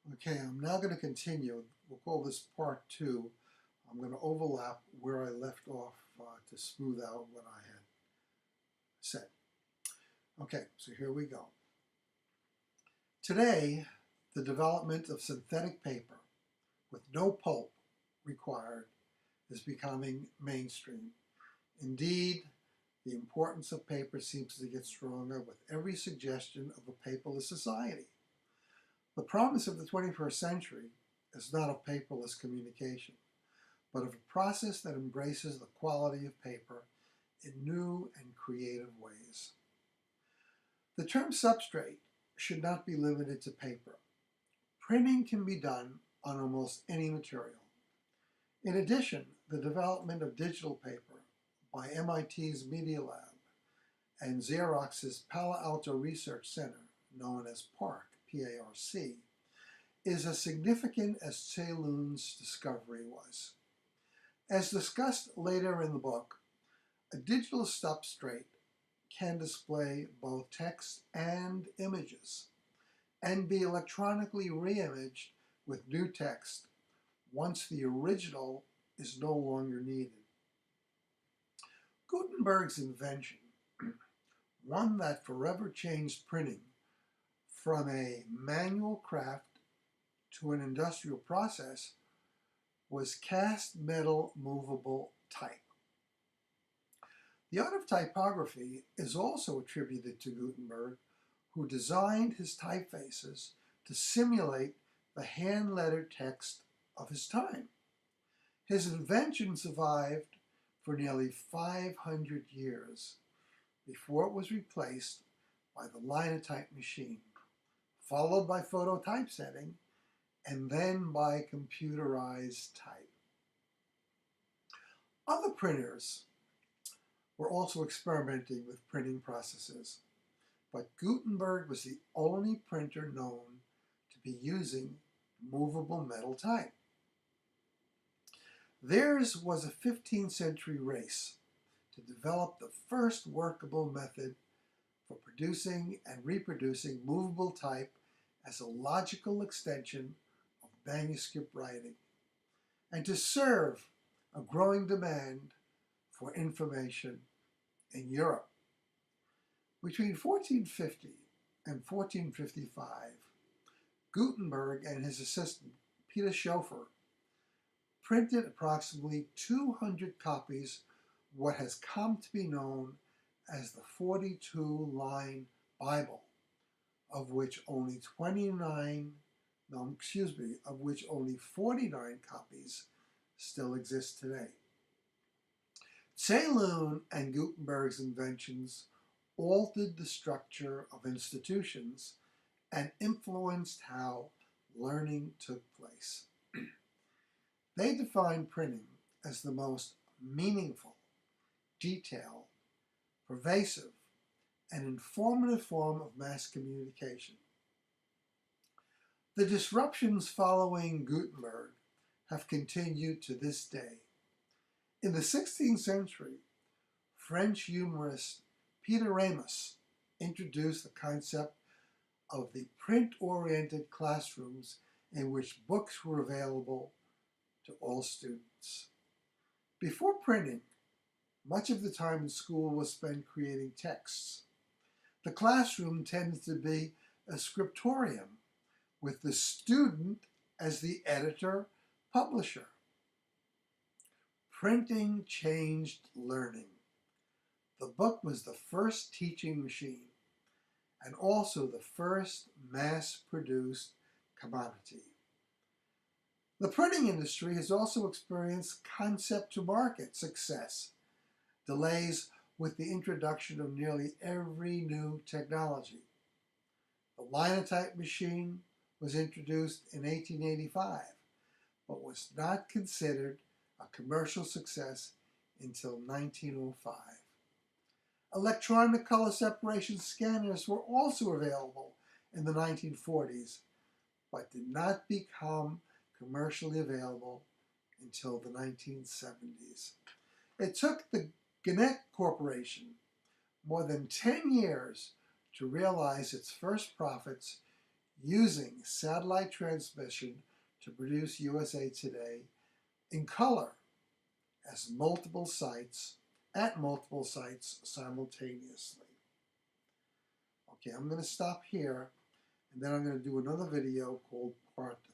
Okay, I'm now going to continue. We'll call this part two. I'm going to overlap where I left off to smooth out what I had said. Okay, so here we go. Today, the development of synthetic paper with no pulp required is becoming mainstream. Indeed, the importance of paper seems to get stronger with every suggestion of a paperless society. The promise of the 21st century is not of paperless communication, but of a process that embraces the quality of paper in new and creative ways. The term substrate should not be limited to paper. Printing can be done on almost any material. In addition, the development of digital paper by MIT's Media Lab and Xerox's Palo Alto Research Center, known as PARC, P-A-R-C, is as significant as Ceylon's discovery was. As discussed later in the book, a digital substrate can display both text and images and be electronically re-imaged with new text once the original is no longer needed. Gutenberg's invention, one that forever changed printing from a manual craft to an industrial process, was cast metal movable type. The art of typography is also attributed to Gutenberg, who designed his typefaces to simulate the hand-lettered text of his time. His invention survived for nearly 500 years before it was replaced by the linotype machine, followed by phototypesetting, and then by computerized type. Other printers were also experimenting with printing processes, but Gutenberg was the only printer known to be using movable metal type. Theirs was a 15th century race to develop the first workable method for producing and reproducing movable type as a logical extension of manuscript writing, and to serve a growing demand for information in Europe. Between 1450 and 1455, Gutenberg and his assistant, Peter Schoeffer, printed approximately 200 copies of what has come to be known as the 42-line Bible, of which only 49 copies still exist today. Ceylon and Gutenberg's inventions altered the structure of institutions and influenced how learning took place. They defined printing as the most meaningful, detailed, pervasive, and informative form of mass communication. The disruptions following Gutenberg have continued to this day. In the 16th century, French humorist Peter Ramus introduced the concept of the print-oriented classrooms in which books were available to all students. Before printing, much of the time in school was spent creating texts. The classroom tended to be a scriptorium, with the student as the editor-publisher. Printing changed learning. The book was the first teaching machine and also the first mass-produced commodity. The printing industry has also experienced concept-to-market success, delays with the introduction of nearly every new technology. The linotype machine was introduced in 1885, but was not considered a commercial success until 1905. Electronic color separation scanners were also available in the 1940s, but did not become commercially available until the 1970s. It took the Gannett Corporation more than 10 years to realize its first profits using satellite transmission to produce USA Today in color at multiple sites simultaneously. Okay, I'm going to stop here, and then I'm going to do another video called Part 3.